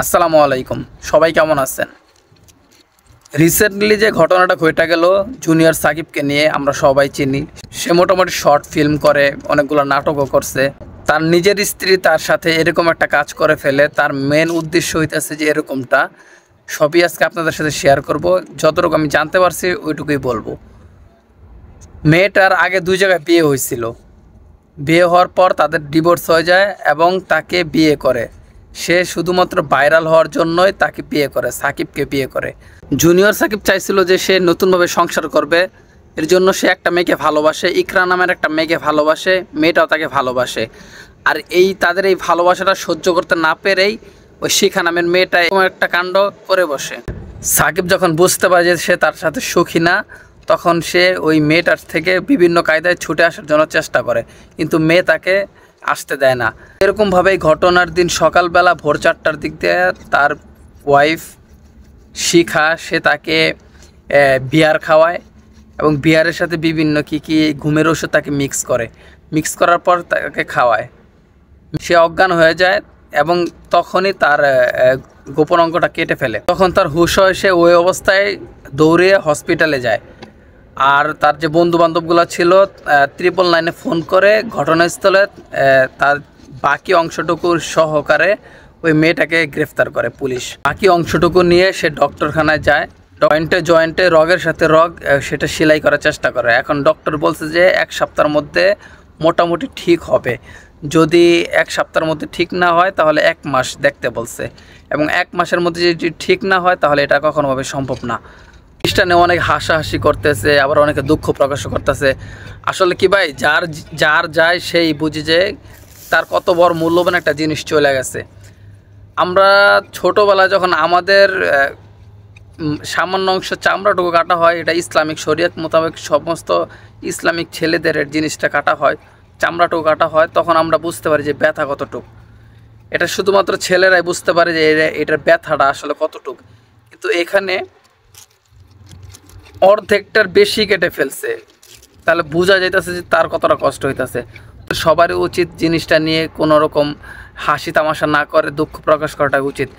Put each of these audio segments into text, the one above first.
আসসালামু আলাইকুম, সবাই কেমন আছেন? রিসেন্টলি যে ঘটনাটা ঘটে গেল জুনিয়র সাকিবকে নিয়ে, আমরা সবাই চিনি। সে মোটামুটি শর্ট ফিল্ম করে, অনেকগুলো নাটকও করছে। তার নিজের স্ত্রী তার সাথে এরকম একটা কাজ করে ফেলে। তার মেন উদ্দেশ্য হইতেছে যে এরকমটা। সবই আজকে আপনাদের সাথে শেয়ার করব। যতটুকু আমি জানতে পারছি ওইটুকুই বলবো। মেয়েটার আগে দুই জায়গায় বিয়ে হয়েছিল। বিয়ে হওয়ার পর তাদের ডিভোর্স হয়ে যায় এবং তাকে বিয়ে করে। সে শুধুমাত্র ভাইরাল হওয়ার জন্যই তাকে বিয়ে করে, সাকিবকে বিয়ে করে। জুনিয়র সাকিব চাইছিল যে সে নতুনভাবে সংসার করবে। এর জন্য সে একটা মেয়েকে ভালোবাসে, ইকরা নামের একটা মেয়েকে ভালোবাসে। মেয়েটাও তাকে ভালোবাসে। আর তাদের এই ভালোবাসাটা সহ্য করতে না পেরেই ওই শিখা নামের মেয়েটা এরকম একটা কাণ্ড করে বসে। সাকিব যখন বুঝতে পারে যে সে তার সাথে সুখী না, তখন সে ওই মেয়েটার থেকে বিভিন্ন কায়দায় ছুটে আসার জন্য চেষ্টা করে, কিন্তু মেয়ে তাকে আসতে দেয় না। এরকমভাবেই ঘটনার দিন সকালবেলা ভোর 4টার দিক দিয়ে তার ওয়াইফ শিখা সে তাকে বিয়ার খাওয়ায় এবং বিয়ারের সাথে বিভিন্ন কী ঘুমের ওষুধ তাকে মিক্স করার পর তাকে খাওয়ায়। সে অজ্ঞান হয়ে যায় এবং তখনই তার গোপন অঙ্গটা কেটে ফেলে। তখন তার হুঁশ হয়, সে ওই অবস্থায় দৌড়ে হসপিটালে যায়। আর তার যে বন্ধুবান্ধবগুলো ছিল 999-এ ফোন করে ঘটনাস্থলে তার বাকি অংশটুকু সহকারে ওই মেয়েটাকে গ্রেফতার করে পুলিশ। বাকি অংশটুকু নিয়ে সে ডক্টরখানায় যায়। জয়েন্টে রগের সাথে রগ সেটা সেলাই করার চেষ্টা করে। এখন ডক্টর বলছে যে 1 সপ্তাহের মধ্যে মোটামুটি ঠিক হবে। যদি 1 সপ্তাহের মধ্যে ঠিক না হয় তাহলে 1 মাস দেখতে বলছে, এবং 1 মাসের মধ্যে যদি ঠিক না হয় তাহলে এটা কখনোভাবে সম্ভব না। খ্রিস্টানে অনেক হাসাহাসি করতেছে, আবার অনেকে দুঃখ প্রকাশ করতেছে। আসলে কি ভাই, যার যায় সেই বুঝে যে তার কত বড় মূল্যবান একটা জিনিস চলে গেছে। আমরা ছোটোবেলায় যখন আমাদের সামান্য অংশ চামড়াটুকু কাটা হয়, এটা ইসলামিক শরিয়ত মোতাবেক সমস্ত ইসলামিক ছেলেদের জিনিসটা কাটা হয়, চামড়াটুকু কাটা হয়, তখন আমরা বুঝতে পারি যে ব্যথা কতটুকু। এটা শুধুমাত্র ছেলেরাই বুঝতে পারে যে এটার ব্যথাটা আসলে কতটুকু। কিন্তু এখানে অর্ধেকটার বেশি কেটে ফেলছে, তাহলে বোঝা যাইতেছে যে তার কতটা কষ্ট হইতেছে। সবারই উচিত জিনিসটা নিয়ে কোনো রকম হাসি তামাশা না করে দুঃখ প্রকাশ করাটা উচিত।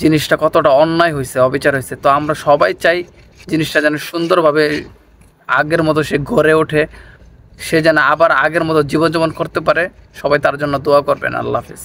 জিনিসটা কতটা অন্যায় হয়েছে, অবিচার হয়েছে। তো আমরা সবাই চাই জিনিসটা যেন সুন্দরভাবে আগের মতো সে গড়ে ওঠে, সে যেন আবার আগের মতো জীবনযাপন করতে পারে। সবাই তার জন্য দোয়া করবেন। আল্লাহ হাফেজ।